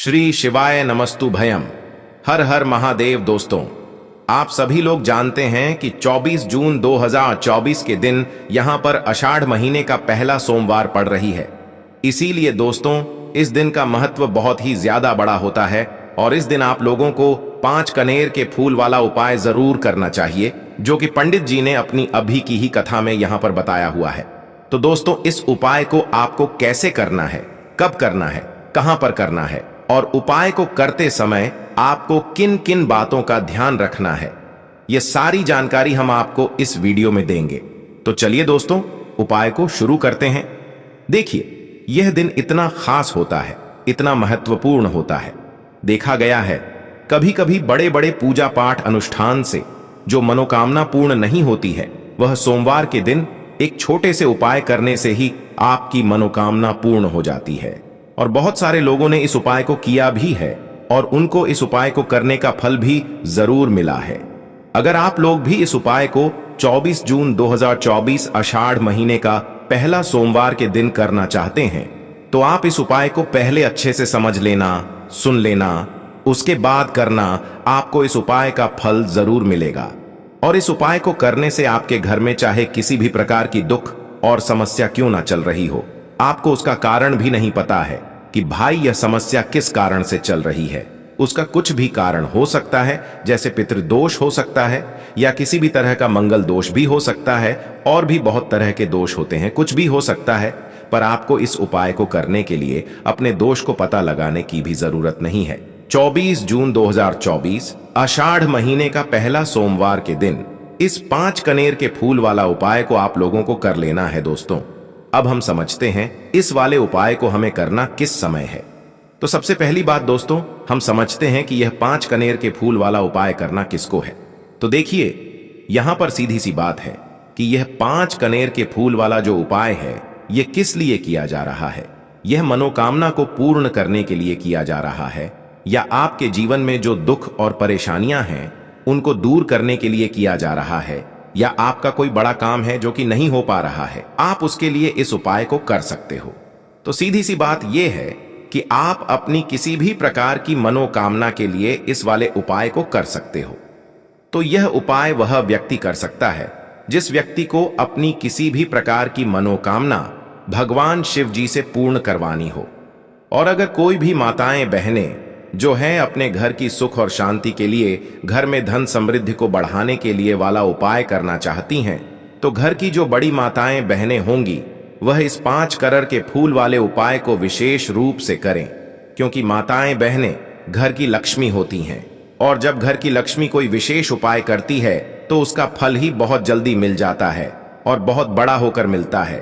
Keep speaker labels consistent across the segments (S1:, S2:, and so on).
S1: श्री शिवाय नमस्तु भयम। हर हर महादेव। दोस्तों, आप सभी लोग जानते हैं कि 24 जून 2024 के दिन यहां पर आषाढ़ महीने का पहला सोमवार पड़ रही है। इसीलिए दोस्तों, इस दिन का महत्व बहुत ही ज्यादा बड़ा होता है और इस दिन आप लोगों को 5 कनेर के फूल वाला उपाय जरूर करना चाहिए, जो कि पंडित जी ने अपनी अभी की ही कथा में यहां पर बताया हुआ है। तो दोस्तों, इस उपाय को आपको कैसे करना है, कब करना है, कहां पर करना है और उपाय को करते समय आपको किन किन बातों का ध्यान रखना है, यह सारी जानकारी हम आपको इस वीडियो में देंगे। तो चलिए दोस्तों, उपाय को शुरू करते हैं। देखिए, यह दिन इतना खास होता है, इतना महत्वपूर्ण होता है। देखा गया है कभी कभी बड़े बड़े पूजा पाठ अनुष्ठान से जो मनोकामना पूर्ण नहीं होती है, वह सोमवार के दिन एक छोटे से उपाय करने से ही आपकी मनोकामना पूर्ण हो जाती है। और बहुत सारे लोगों ने इस उपाय को किया भी है और उनको इस उपाय को करने का फल भी जरूर मिला है। अगर आप लोग भी इस उपाय को 24 जून 2024 आषाढ़ महीने का पहला सोमवार के दिन करना चाहते हैं, तो आप इस उपाय को पहले अच्छे से समझ लेना, सुन लेना, उसके बाद करना। आपको इस उपाय का फल जरूर मिलेगा। और इस उपाय को करने से आपके घर में चाहे किसी भी प्रकार की दुख और समस्या क्यों ना चल रही हो, आपको उसका कारण भी नहीं पता है कि भाई यह समस्या किस कारण से चल रही है। उसका कुछ भी कारण हो सकता है, जैसे पितृदोष हो सकता है या किसी भी तरह का मंगल दोष भी हो सकता है, और भी बहुत तरह के दोष होते हैं, कुछ भी हो सकता है। पर आपको इस उपाय को करने के लिए अपने दोष को पता लगाने की भी जरूरत नहीं है। 24 जून 2024 आषाढ़ महीने का पहला सोमवार के दिन इस 5 कनेर के फूल वाला उपाय को आप लोगों को कर लेना है। दोस्तों, अब हम समझते हैं इस वाले उपाय को हमें करना किस समय है। तो सबसे पहली बात दोस्तों, हम समझते हैं कि यह 5 कनेर के फूल वाला उपाय करना किसको है। तो देखिए, यहां पर सीधी सी बात है कि यह 5 कनेर के फूल वाला जो उपाय है, यह किस लिए किया जा रहा है। यह मनोकामना को पूर्ण करने के लिए किया जा रहा है, या आपके जीवन में जो दुख और परेशानियां हैं उनको दूर करने के लिए किया जा रहा है, या आपका कोई बड़ा काम है जो कि नहीं हो पा रहा है, आप उसके लिए इस उपाय को कर सकते हो। तो सीधी सी बात यह है कि आप अपनी किसी भी प्रकार की मनोकामना के लिए इस वाले उपाय को कर सकते हो। तो यह उपाय वह व्यक्ति कर सकता है जिस व्यक्ति को अपनी किसी भी प्रकार की मनोकामना भगवान शिव जी से पूर्ण करवानी हो। और अगर कोई भी माताएं बहनें जो हैं अपने घर की सुख और शांति के लिए, घर में धन समृद्धि को बढ़ाने के लिए वाला उपाय करना चाहती हैं, तो घर की जो बड़ी माताएं बहनें होंगी वह इस 5 कनेर के फूल वाले उपाय को विशेष रूप से करें, क्योंकि माताएं बहनें घर की लक्ष्मी होती हैं। और जब घर की लक्ष्मी कोई विशेष उपाय करती है तो उसका फल ही बहुत जल्दी मिल जाता है और बहुत बड़ा होकर मिलता है।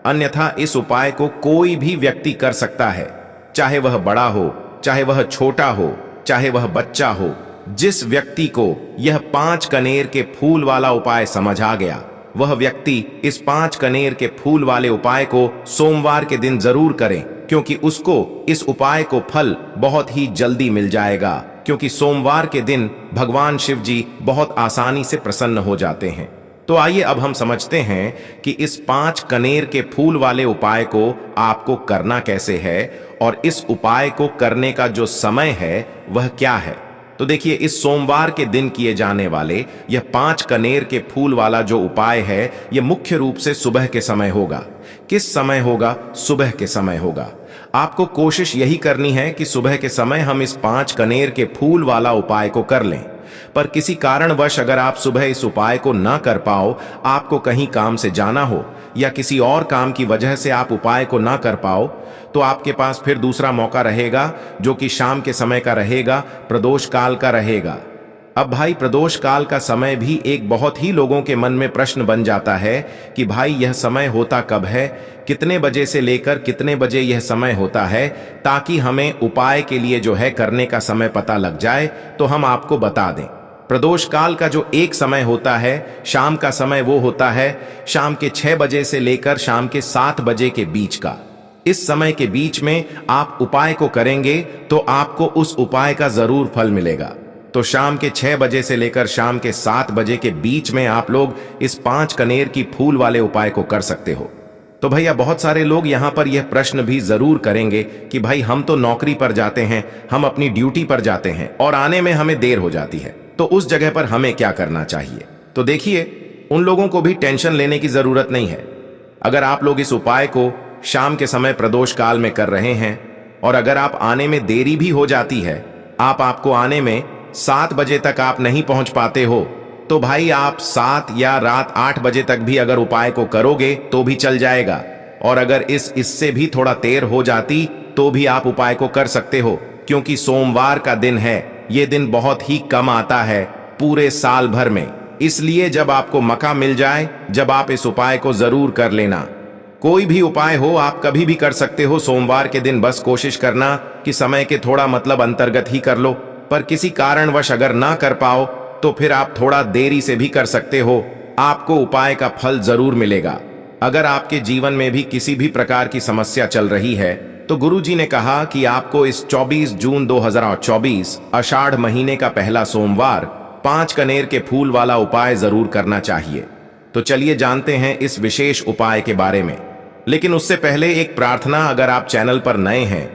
S1: अन्यथा इस उपाय को कोई भी व्यक्ति कर सकता है, चाहे वह बड़ा हो, चाहे वह छोटा हो, चाहे वह बच्चा हो। जिस व्यक्ति को यह 5 कनेर के फूल वाला उपाय समझ आ गया, वह व्यक्ति इस 5 कनेर के फूल वाले उपाय को सोमवार के दिन जरूर करें, क्योंकि उसको इस उपाय को फल बहुत ही जल्दी मिल जाएगा। क्योंकि सोमवार के दिन भगवान शिव जी बहुत आसानी से प्रसन्न हो जाते हैं। तो आइए अब हम समझते हैं कि इस 5 कनेर के फूल वाले उपाय को आपको करना कैसे है और इस उपाय को करने का जो समय है वह क्या है। तो देखिए, इस सोमवार के दिन किए जाने वाले यह 5 कनेर के फूल वाला जो उपाय है, यह मुख्य रूप से सुबह के समय होगा। किस समय होगा? सुबह के समय होगा। आपको कोशिश यही करनी है कि सुबह के समय हम इस 5 कनेर के फूल वाला उपाय को कर लें। पर किसी कारणवश अगर आप सुबह इस उपाय को ना कर पाओ, आपको कहीं काम से जाना हो या किसी और काम की वजह से आप उपाय को ना कर पाओ, तो आपके पास फिर दूसरा मौका रहेगा, जो कि शाम के समय का रहेगा, प्रदोष काल का रहेगा। अब भाई, प्रदोष काल का समय भी एक बहुत ही लोगों के मन में प्रश्न बन जाता है कि भाई यह समय होता कब है, कितने बजे से लेकर कितने बजे यह समय होता है, ताकि हमें उपाय के लिए जो है करने का समय पता लग जाए तो हम आपको बता दें। प्रदोष काल का जो एक समय होता है, शाम का समय, वो होता है शाम के 6 बजे से लेकर शाम के 7 बजे के बीच का। इस समय के बीच में आप उपाय को करेंगे तो आपको उस उपाय का जरूर फल मिलेगा। तो शाम के 6 बजे से लेकर शाम के 7 बजे के बीच में आप लोग इस 5 कनेर की फूल वाले उपाय को कर सकते हो। तो भैया बहुत सारे लोग यहाँ पर यह प्रश्न भी जरूर करेंगे कि भाई हम तो नौकरी पर जाते हैं, हम अपनी ड्यूटी पर जाते हैं और आने में हमें देर हो जाती है, तो उस जगह पर हमें क्या करना चाहिए। तो देखिए, उन लोगों को भी टेंशन लेने की जरूरत नहीं है। अगर आप लोग इस उपाय को शाम के समय प्रदोष काल में कर रहे हैं और अगर आप आने में देरी भी हो जाती है, आपको आने में 7 बजे तक आप नहीं पहुंच पाते हो, तो भाई आप 7 या रात 8 बजे तक भी अगर उपाय को करोगे तो भी चल जाएगा। और अगर इससे भी थोड़ा देर हो जाती तो भी आप उपाय को कर सकते हो, क्योंकि सोमवार का दिन है। ये दिन बहुत ही कम आता है पूरे साल भर में, इसलिए जब आपको मौका मिल जाए, जब आप इस उपाय को जरूर कर लेना। कोई भी उपाय हो आप कभी भी कर सकते हो सोमवार के दिन, बस कोशिश करना कि समय के थोड़ा अंतर्गत ही कर लो। पर किसी कारणवश अगर ना कर पाओ तो फिर आप थोड़ा देरी से भी कर सकते हो, आपको उपाय का फल जरूर मिलेगा। अगर आपके जीवन में भी किसी भी प्रकार की समस्या चल रही है तो गुरुजी ने कहा कि आपको इस 24 जून 2024 आषाढ़ महीने का पहला सोमवार 5 कनेर के फूल वाला उपाय जरूर करना चाहिए। तो चलिए जानते हैं इस विशेष उपाय के बारे में। लेकिन उससे पहले एक प्रार्थना, अगर आप चैनल पर नए हैं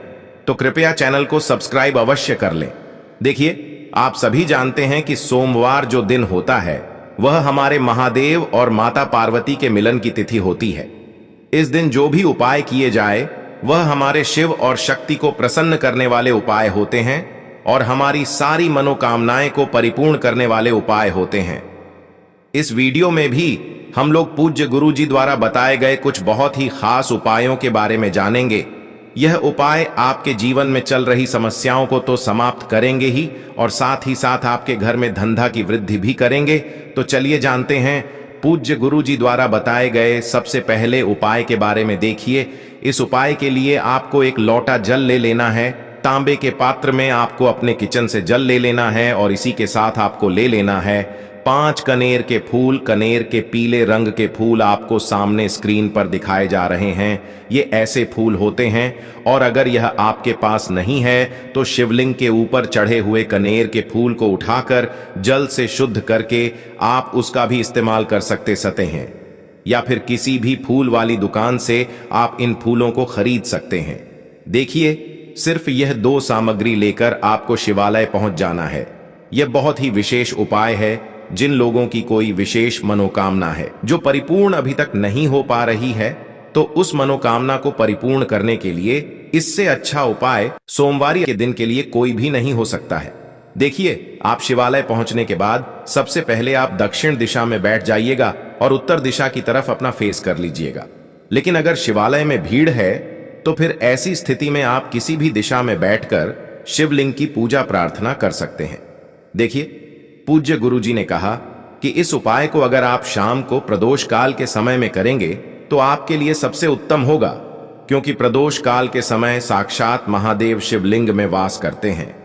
S1: तो कृपया चैनल को सब्सक्राइब अवश्य कर लें। देखिए, आप सभी जानते हैं कि सोमवार जो दिन होता है वह हमारे महादेव और माता पार्वती के मिलन की तिथि होती है। इस दिन जो भी उपाय किए जाए वह हमारे शिव और शक्ति को प्रसन्न करने वाले उपाय होते हैं और हमारी सारी मनोकामनाएं को परिपूर्ण करने वाले उपाय होते हैं। इस वीडियो में भी हम लोग पूज्य गुरुजी द्वारा बताए गए कुछ बहुत ही खास उपायों के बारे में जानेंगे। यह उपाय आपके जीवन में चल रही समस्याओं को तो समाप्त करेंगे ही और साथ ही साथ आपके घर में धंधा की वृद्धि भी करेंगे। तो चलिए जानते हैं पूज्य गुरुजी द्वारा बताए गए सबसे पहले उपाय के बारे में। देखिए, इस उपाय के लिए आपको एक लोटा जल ले लेना है। तांबे के पात्र में आपको अपने किचन से जल ले लेना है और इसी के साथ आपको ले लेना है 5 कनेर के फूल। कनेर के पीले रंग के फूल आपको सामने स्क्रीन पर दिखाए जा रहे हैं। ये ऐसे फूल होते हैं और अगर यह आपके पास नहीं है तो शिवलिंग के ऊपर चढ़े हुए कनेर के फूल को उठाकर जल से शुद्ध करके आप उसका भी इस्तेमाल कर सकते हैं, या फिर किसी भी फूल वाली दुकान से आप इन फूलों को खरीद सकते हैं। देखिए, सिर्फ यह 2 सामग्री लेकर आपको शिवालय पहुंच जाना है। यह बहुत ही विशेष उपाय है। जिन लोगों की कोई विशेष मनोकामना है जो परिपूर्ण अभी तक नहीं हो पा रही है, तो उस मनोकामना को परिपूर्ण करने के लिए इससे अच्छा उपाय सोमवार के दिन के लिए कोई भी नहीं हो सकता है। देखिए, आप शिवालय पहुंचने के बाद सबसे पहले आप दक्षिण दिशा में बैठ जाइएगा और उत्तर दिशा की तरफ अपना फेस कर लीजिएगा। लेकिन अगर शिवालय में भीड़ है तो फिर ऐसी स्थिति में आप किसी भी दिशा में बैठकर शिवलिंग की पूजा प्रार्थना कर सकते हैं। देखिए, पूज्य गुरुजी ने कहा कि इस उपाय को अगर आप शाम को प्रदोष काल के समय में करेंगे तो आपके लिए सबसे उत्तम होगा, क्योंकि प्रदोष काल के समय साक्षात महादेव शिवलिंग में वास करते हैं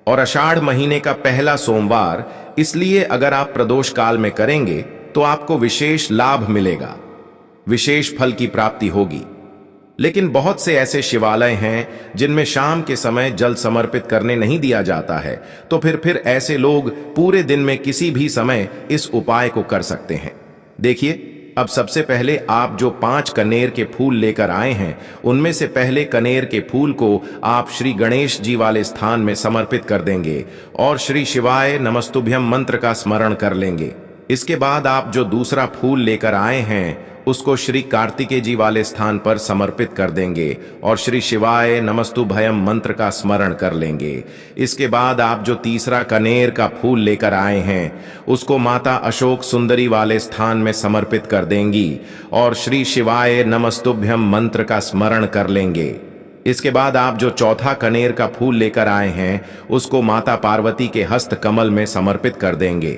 S1: और आषाढ़ महीने का पहला सोमवार, इसलिए अगर आप प्रदोष काल में करेंगे तो आपको विशेष लाभ मिलेगा, विशेष फल की प्राप्ति होगी। लेकिन बहुत से ऐसे शिवालय हैं जिनमें शाम के समय जल समर्पित करने नहीं दिया जाता है, तो फिर ऐसे लोग पूरे दिन में किसी भी समय इस उपाय को कर सकते हैं। देखिए, अब सबसे पहले आप जो 5 कनेर के फूल लेकर आए हैं, उनमें से पहले कनेर के फूल को आप श्री गणेश जी वाले स्थान में समर्पित कर देंगे और श्री शिवाय नमस्तुभ्यम मंत्र का स्मरण कर लेंगे। इसके बाद आप जो दूसरा फूल लेकर आए हैं उसको श्री कार्तिकेय जी वाले स्थान पर समर्पित कर देंगे और श्री शिवाय नमस्तुभयम मंत्र का स्मरण कर लेंगे। इसके बाद आप जो तीसरा कनेर का फूल लेकर आए हैं उसको माता अशोक सुंदरी वाले स्थान में समर्पित कर देंगी और श्री शिवाय नमस्तुभ्यम मंत्र का स्मरण कर लेंगे। इसके बाद आप जो चौथा कनेर का फूल लेकर आए हैं उसको माता पार्वती के हस्त कमल में समर्पित कर देंगे।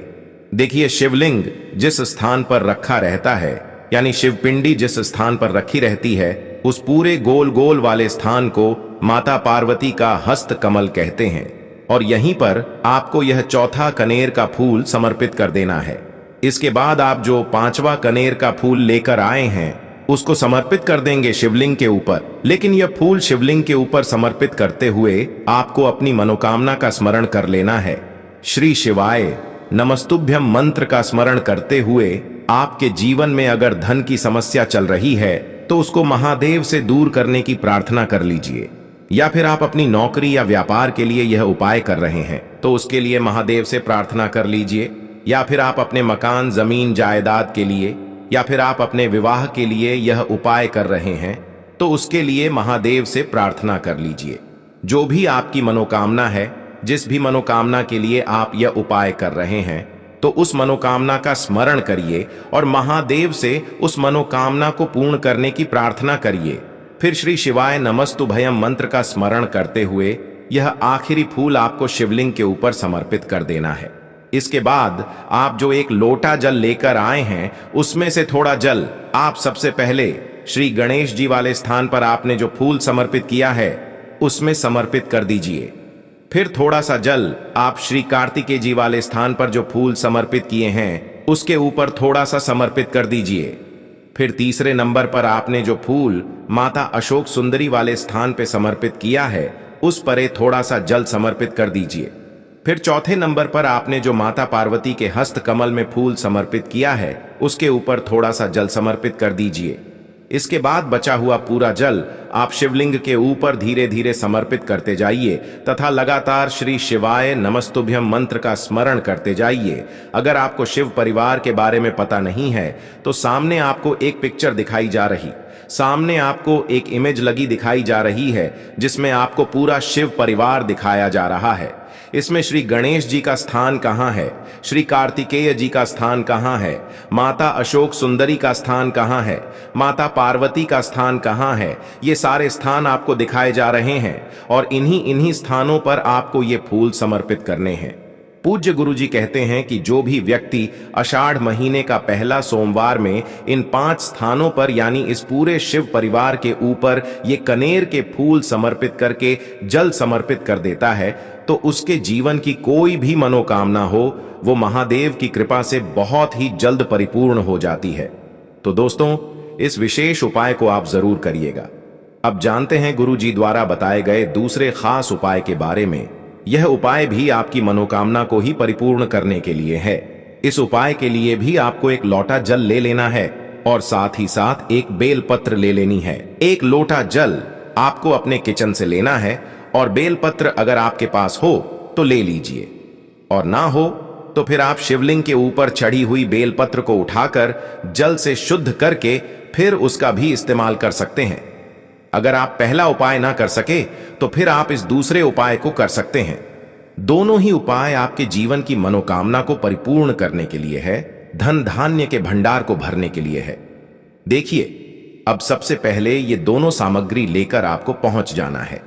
S1: देखिए, शिवलिंग जिस स्थान पर रखा रहता है, यानी शिवपिंडी जिस स्थान पर रखी रहती है, उस पूरे गोल गोल वाले स्थान को माता पार्वती का हस्त कमल कहते हैं और यहीं पर आपको यह चौथा कनेर का फूल समर्पित कर देना है। इसके बाद आप जो 5वां कनेर का फूल लेकर आए हैं उसको समर्पित कर देंगे शिवलिंग के ऊपर। लेकिन यह फूल शिवलिंग के ऊपर समर्पित करते हुए आपको अपनी मनोकामना का स्मरण कर लेना है। श्री शिवाय नमस्तुभ्यम मंत्र का स्मरण करते हुए आपके जीवन में अगर धन की समस्या चल रही है तो उसको महादेव से दूर करने की प्रार्थना कर लीजिए। या फिर आप अपनी नौकरी या व्यापार के लिए यह उपाय कर रहे हैं तो उसके लिए महादेव से प्रार्थना कर लीजिए। या फिर आप अपने मकान, जमीन, जायदाद के लिए या फिर आप अपने विवाह के लिए यह उपाय कर रहे हैं तो उसके लिए महादेव से प्रार्थना कर लीजिए। जो भी आपकी मनोकामना है, जिस भी मनोकामना के लिए आप यह उपाय कर रहे हैं, तो उस मनोकामना का स्मरण करिए और महादेव से उस मनोकामना को पूर्ण करने की प्रार्थना करिए। फिर श्री शिवाय नमस्तुभयम मंत्र का स्मरण करते हुए यह आखिरी फूल आपको शिवलिंग के ऊपर समर्पित कर देना है। इसके बाद आप जो एक लोटा जल लेकर आए हैं उसमें से थोड़ा जल आप सबसे पहले श्री गणेश जी वाले स्थान पर आपने जो फूल समर्पित किया है उसमें समर्पित कर दीजिए। फिर थोड़ा सा जल आप श्री कार्तिकेय जी वाले स्थान पर जो फूल समर्पित किए हैं उसके ऊपर थोड़ा सा समर्पित कर दीजिए। फिर तीसरे नंबर पर आपने जो फूल माता अशोक सुंदरी वाले स्थान पर समर्पित किया है उस पर थोड़ा सा जल समर्पित कर दीजिए। फिर चौथे नंबर पर आपने जो माता पार्वती के हस्त कमल में फूल समर्पित किया है उसके ऊपर थोड़ा सा जल समर्पित कर दीजिए। इसके बाद बचा हुआ पूरा जल आप शिवलिंग के ऊपर धीरे धीरे समर्पित करते जाइए तथा लगातार श्री शिवाय नमस्तुभ्यम मंत्र का स्मरण करते जाइए। अगर आपको शिव परिवार के बारे में पता नहीं है तो सामने आपको एक पिक्चर दिखाई जा रही, सामने आपको एक इमेज लगी दिखाई जा रही है जिसमें आपको पूरा शिव परिवार दिखाया जा रहा है। इसमें श्री गणेश जी का स्थान कहाँ है, श्री कार्तिकेय जी का स्थान कहाँ है, माता अशोक सुंदरी का स्थान कहाँ है, माता पार्वती का स्थान कहाँ है, ये सारे स्थान आपको दिखाए जा रहे हैं और इन्हीं स्थानों पर आपको ये फूल समर्पित करने हैं। पूज्य गुरु जी कहते हैं कि जो भी व्यक्ति आषाढ़ महीने का पहला सोमवार में इन 5 स्थानों पर यानी इस पूरे शिव परिवार के ऊपर ये कनेर के फूल समर्पित करके जल समर्पित कर देता है तो उसके जीवन की कोई भी मनोकामना हो वो महादेव की कृपा से बहुत ही जल्द परिपूर्ण हो जाती है। तो दोस्तों, इस विशेष उपाय को आप जरूर करिएगा। अब जानते हैं गुरु जी द्वारा बताए गए दूसरे खास उपाय के बारे में। यह उपाय भी आपकी मनोकामना को ही परिपूर्ण करने के लिए है। इस उपाय के लिए भी आपको एक लोटा जल ले लेना है और साथ ही साथ एक बेलपत्र ले लेनी है। एक लोटा जल आपको अपने किचन से लेना है और बेलपत्र अगर आपके पास हो तो ले लीजिए और ना हो तो फिर आप शिवलिंग के ऊपर चढ़ी हुई बेलपत्र को उठाकर जल से शुद्ध करके फिर उसका भी इस्तेमाल कर सकते हैं। अगर आप पहला उपाय ना कर सके तो फिर आप इस दूसरे उपाय को कर सकते हैं। दोनों ही उपाय आपके जीवन की मनोकामना को परिपूर्ण करने के लिए है, धन धान्य के भंडार को भरने के लिए है। देखिए, अब सबसे पहले ये दोनों सामग्री लेकर आपको पहुंच जाना है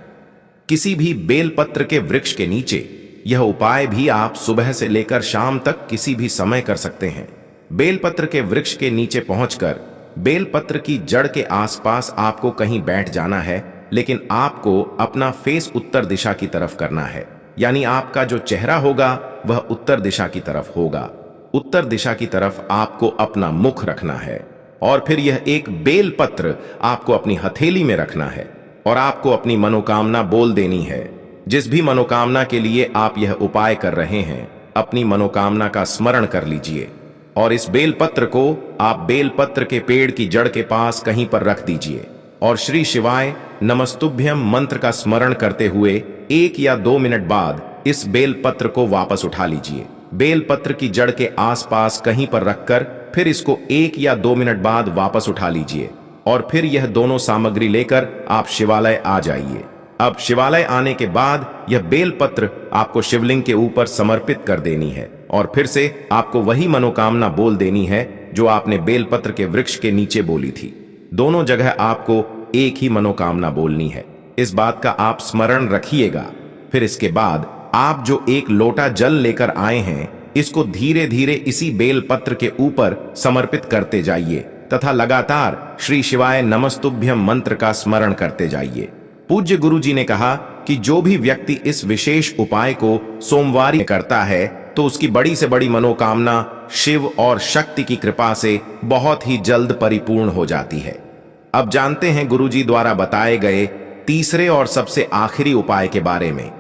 S1: किसी भी बेलपत्र के वृक्ष के नीचे। यह उपाय भी आप सुबह से लेकर शाम तक किसी भी समय कर सकते हैं। बेलपत्र के वृक्ष के नीचे पहुंचकर बेलपत्र की जड़ के आसपास आपको कहीं बैठ जाना है, लेकिन आपको अपना फेस उत्तर दिशा की तरफ करना है, यानी आपका जो चेहरा होगा वह उत्तर दिशा की तरफ होगा। उत्तर दिशा की तरफ आपको अपना मुख रखना है और फिर यह एक बेलपत्र आपको अपनी हथेली में रखना है और आपको अपनी मनोकामना बोल देनी है। जिस भी मनोकामना के लिए आप यह उपाय कर रहे हैं, अपनी मनोकामना का स्मरण कर लीजिए और इस बेलपत्र को आप बेलपत्र के पेड़ की जड़ के पास कहीं पर रख दीजिए और श्री शिवाय नमस्तुभ्यम मंत्र का स्मरण करते हुए 1 या 2 मिनट बाद इस बेलपत्र को वापस उठा लीजिए। बेलपत्र की जड़ के आसपास कहीं पर रखकर फिर इसको 1 या 2 मिनट बाद वापस उठा लीजिए और फिर यह दोनों सामग्री लेकर आप शिवालय आ जाइए। अब शिवालय आने के बाद यह बेलपत्र आपको शिवलिंग के ऊपर समर्पित कर देनी है और फिर से आपको वही मनोकामना बोल देनी है जो आपने बेलपत्र के वृक्ष के नीचे बोली थी। दोनों जगह आपको एक ही मनोकामना बोलनी है। इस बात का आप स्मरण रखिएगा। फिर इसके बाद आप जो एक लोटा जल लेकर आए हैं इसको धीरे धीरे इसी बेलपत्र के ऊपर समर्पित करते जाइए तथा लगातार श्री शिवाय नमस्तुभ्यम मंत्र का स्मरण करते जाइए। पूज्य गुरु जी ने कहा कि जो भी व्यक्ति इस विशेष उपाय को सोमवार करता है तो उसकी बड़ी से बड़ी मनोकामना शिव और शक्ति की कृपा से बहुत ही जल्द परिपूर्ण हो जाती है। अब जानते हैं गुरु जी द्वारा बताए गए तीसरे और सबसे आखिरी उपाय के बारे में।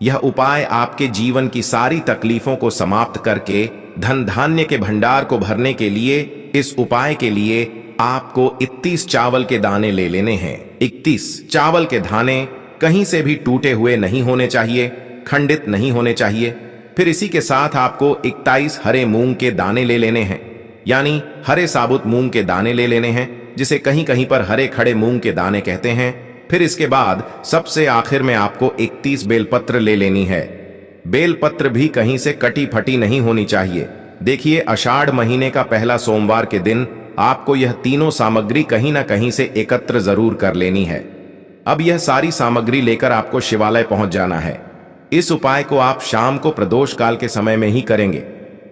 S1: यह उपाय आपके जीवन की सारी तकलीफों को समाप्त करके धन धान्य के भंडार को भरने के लिए इस उपाय के लिए आपको 31 चावल के दाने ले लेने हैं। 31 चावल के दाने कहीं से भी टूटे हुए नहीं होने चाहिए, खंडित नहीं होने चाहिए। फिर इसी के साथ आपको 41 हरे मूंग के दाने ले लेने हैं, यानी हरे साबुत मूंग के दाने ले लेने हैं, जिसे कहीं कहीं पर हरे खड़े मूंग के दाने कहते हैं। फिर इसके बाद सबसे आखिर में आपको 31 बेलपत्र ले लेनी है। बेलपत्र भी कहीं से कटी फटी नहीं होनी चाहिए। देखिए, आषाढ़ महीने का पहला सोमवार के दिन आपको यह तीनों सामग्री कहीं ना कहीं से एकत्र जरूर कर लेनी है। अब यह सारी सामग्री लेकर आपको शिवालय पहुंच जाना है। इस उपाय को आप शाम को प्रदोष काल के समय में ही करेंगे।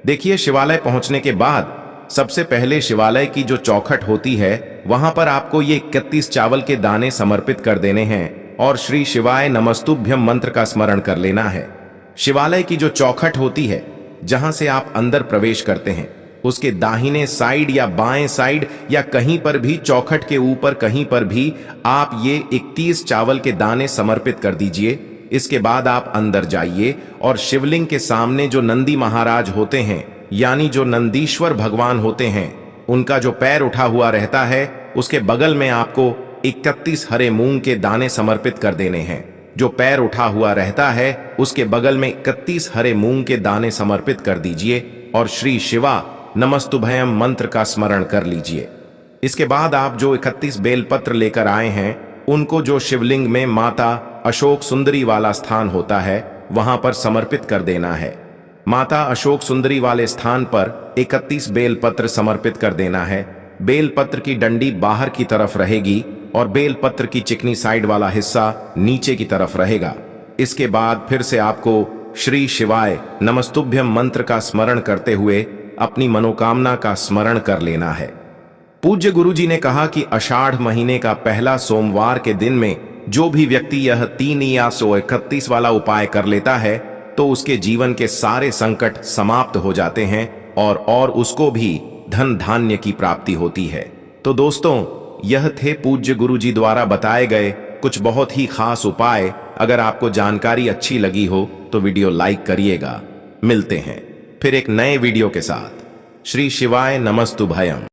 S1: देखिए, शिवालय पहुंचने के बाद सबसे पहले शिवालय की जो चौखट होती है, वहां पर आपको ये 31 चावल के दाने समर्पित कर देने हैं और श्री शिवाय नमस्तुभ्यम मंत्र का स्मरण कर लेना है। शिवालय की जो चौखट होती है, जहां से आप अंदर प्रवेश करते हैं, उसके दाहिने साइड या बाएं साइड या कहीं पर भी चौखट के ऊपर कहीं पर भी आप ये 31 चावल के दाने समर्पित कर दीजिए। इसके बाद आप अंदर जाइए और शिवलिंग के सामने जो नंदी महाराज होते हैं, यानी जो नंदीश्वर भगवान होते हैं, उनका जो पैर उठा हुआ रहता है, उसके बगल में आपको 31 हरे मूंग के दाने समर्पित कर देने हैं। जो पैर उठा हुआ रहता है, उसके बगल में 31 हरे मूंग के दाने समर्पित कर दीजिए और श्री शिवा नमस्तुभयम मंत्र का स्मरण कर लीजिए। इसके बाद आप जो 31 बेलपत्र लेकर आए हैं, उनको जो शिवलिंग में माता अशोक सुंदरी वाला स्थान होता है, वहां पर समर्पित कर देना है। माता अशोक सुंदरी वाले स्थान पर 31 बेलपत्र समर्पित कर देना है। बेलपत्र की डंडी बाहर की तरफ रहेगी और बेलपत्र की चिकनी साइड वाला हिस्सा नीचे की तरफ रहेगा। इसके बाद फिर से आपको श्री शिवाय नमस्तुभ्यम मंत्र का स्मरण करते हुए अपनी मनोकामना का स्मरण कर लेना है। पूज्य गुरुजी ने कहा कि आषाढ़ महीने का पहला सोमवार के दिन में जो भी व्यक्ति यह 3 या 131 वाला उपाय कर लेता है, तो उसके जीवन के सारे संकट समाप्त हो जाते हैं और उसको भी धन धान्य की प्राप्ति होती है। तो दोस्तों, यह थे पूज्य गुरुजी द्वारा बताए गए कुछ बहुत ही खास उपाय। अगर आपको जानकारी अच्छी लगी हो तो वीडियो लाइक करिएगा। मिलते हैं फिर एक नए वीडियो के साथ। श्री शिवाय नमस्तुभयम।